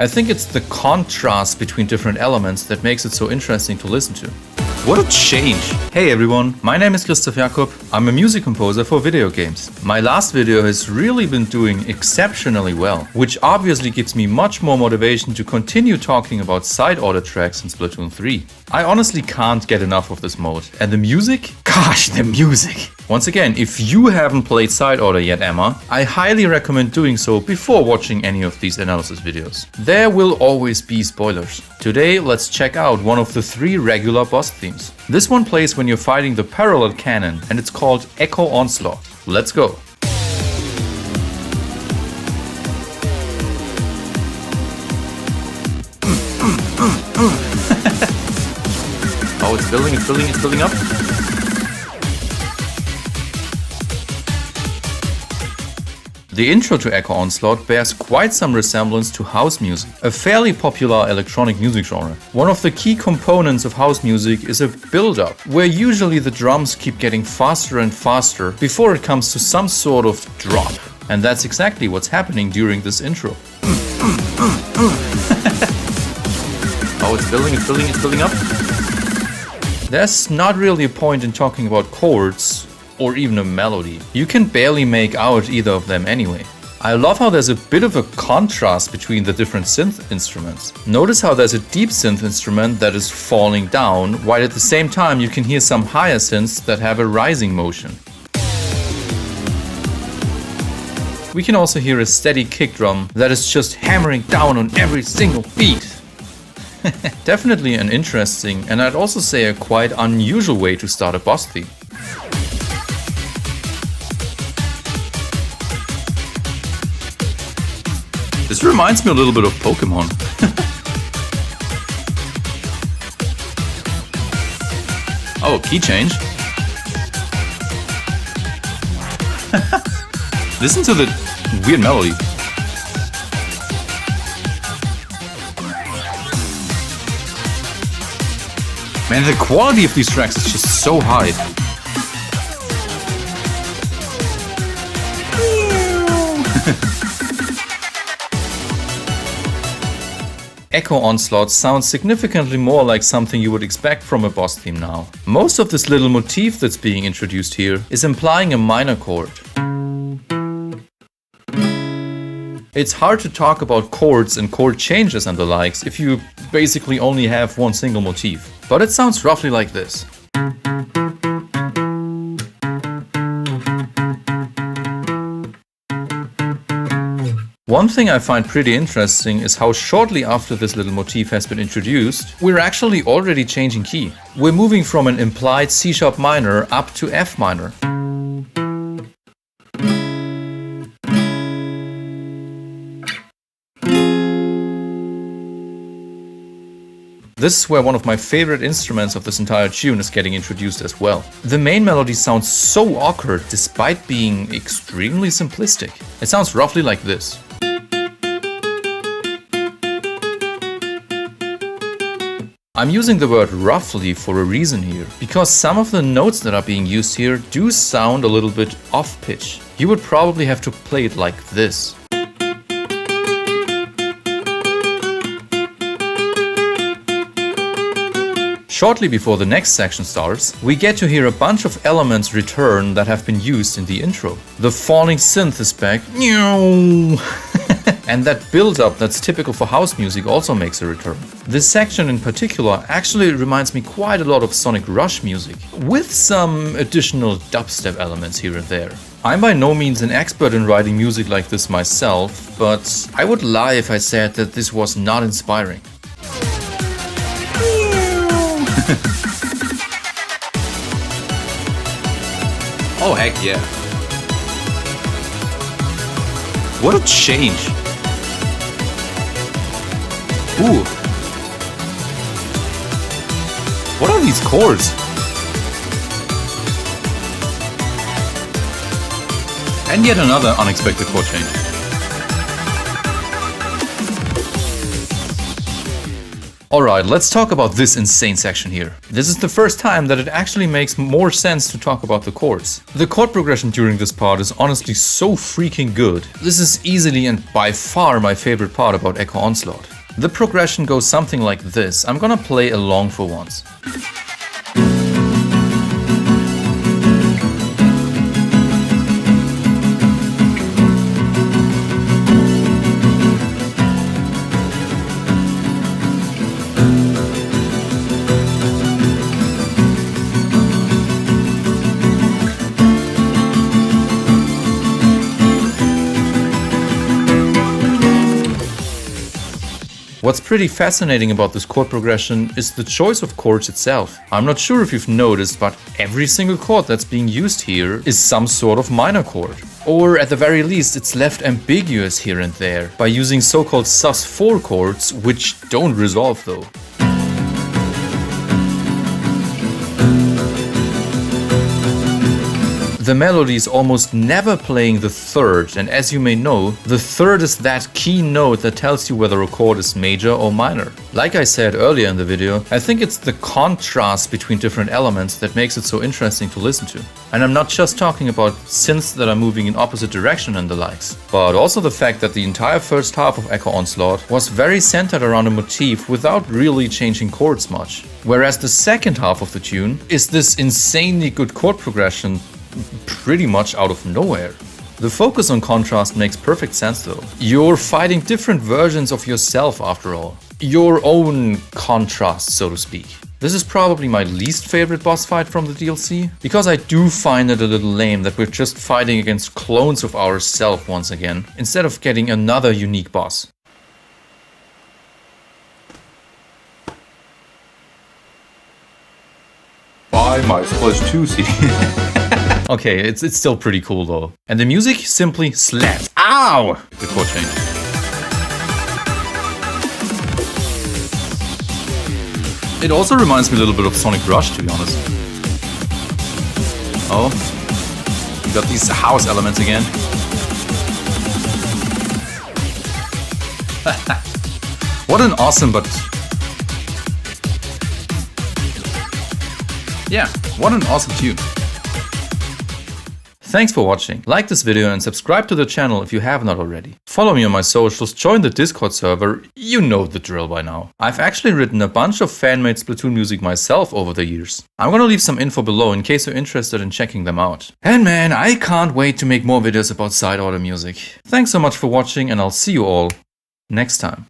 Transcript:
I think it's the contrast between different elements that makes it so interesting to listen to. What a change! Hey everyone, my name is Christoph Jakob. I'm a music composer for video games. My last video has really been doing exceptionally well, which obviously gives me much more motivation to continue talking about side order tracks in Splatoon 3. I honestly can't get enough of this mode. And the music? Gosh, the music! Once again, if you haven't played side order yet, Emma, I highly recommend doing so before watching any of these analysis videos. There will always be spoilers. Today, let's check out one of the 3 regular boss themes. This one plays when you're fighting the Parallel Canon, and it's called ECH0 0NSLAUGHT. Let's go! Oh, it's building, it's building up. The intro to ECH0 0NSLAUGHT bears quite some resemblance to house music, a fairly popular electronic music genre. One of the key components of house music is a build-up, where usually the drums keep getting faster and faster before it comes to some sort of drop. And that's exactly what's happening during this intro. Oh, it's building, it's building up. There's not really a point in talking about chords or even a melody. You can barely make out either of them anyway. I love how there's a bit of a contrast between the different synth instruments. Notice how there's a deep synth instrument that is falling down, while at the same time you can hear some higher synths that have a rising motion. We can also hear a steady kick drum that is just hammering down on every single beat. Definitely an interesting, and I'd also say a quite unusual way to start a boss theme. This reminds me a little bit of Pokemon. Oh, key change. Listen to the weird melody. Man, the quality of these tracks is just so high. ECH0 0NSLAUGHT sounds significantly more like something you would expect from a boss theme now. Most of this little motif that's being introduced here is implying a minor chord. It's hard to talk about chords and chord changes and the likes if you basically only have one single motif. But it sounds roughly like this. One thing I find pretty interesting is how shortly after this little motif has been introduced, we're actually already changing key. We're moving from an implied C# minor up to F minor. This is where one of my favorite instruments of this entire tune is getting introduced as well. The main melody sounds so awkward despite being extremely simplistic. It sounds roughly like this. I'm using the word roughly for a reason here, because some of the notes that are being used here do sound a little bit off-pitch. You would probably have to play it like this. Shortly before the next section starts, we get to hear a bunch of elements return that have been used in the intro. The falling synth is back, and that build-up that's typical for house music also makes a return. This section in particular actually reminds me quite a lot of Sonic Rush music, with some additional dubstep elements here and there. I'm by no means an expert in writing music like this myself, but I would lie if I said that this was not inspiring. Oh heck yeah. What a change. Ooh. What are these chords? And yet another unexpected chord change. Alright, let's talk about this insane section here. This is the first time that it actually makes more sense to talk about the chords. The chord progression during this part is honestly so freaking good. This is easily and by far my favorite part about ECH0 Onslaught. The progression goes something like this. I'm gonna play along for once. What's pretty fascinating about this chord progression is the choice of chords itself. I'm not sure if you've noticed, but every single chord that's being used here is some sort of minor chord. Or at the very least, it's left ambiguous here and there by using so-called sus4 chords, which don't resolve though. The melody is almost never playing the third, and as you may know, the third is that key note that tells you whether a chord is major or minor. Like I said earlier in the video, I think it's the contrast between different elements that makes it so interesting to listen to. And I'm not just talking about synths that are moving in opposite direction and the likes, but also the fact that the entire first half of ECH0 Onslaught was very centered around a motif without really changing chords much. Whereas the second half of the tune is this insanely good chord progression pretty much out of nowhere. The focus on contrast makes perfect sense though. You're fighting different versions of yourself after all. Your own contrast, so to speak. This is probably my least favorite boss fight from the DLC, because I do find it a little lame that we're just fighting against clones of ourselves once again, instead of getting another unique boss. Buy my Splatoon CD. Okay, it's still pretty cool though. And the music simply slaps. Ow! The chord change. It also reminds me a little bit of Sonic Rush, to be honest. Oh, we got these house elements again. What an awesome, but... yeah, what an awesome tune. Thanks for watching. Like this video and subscribe to the channel if you have not already. Follow me on my socials, join the Discord server, you know the drill by now. I've actually written a bunch of fan-made Splatoon music myself over the years. I'm gonna leave some info below in case you're interested in checking them out. And man, I can't wait to make more videos about side order music. Thanks so much for watching and I'll see you all next time.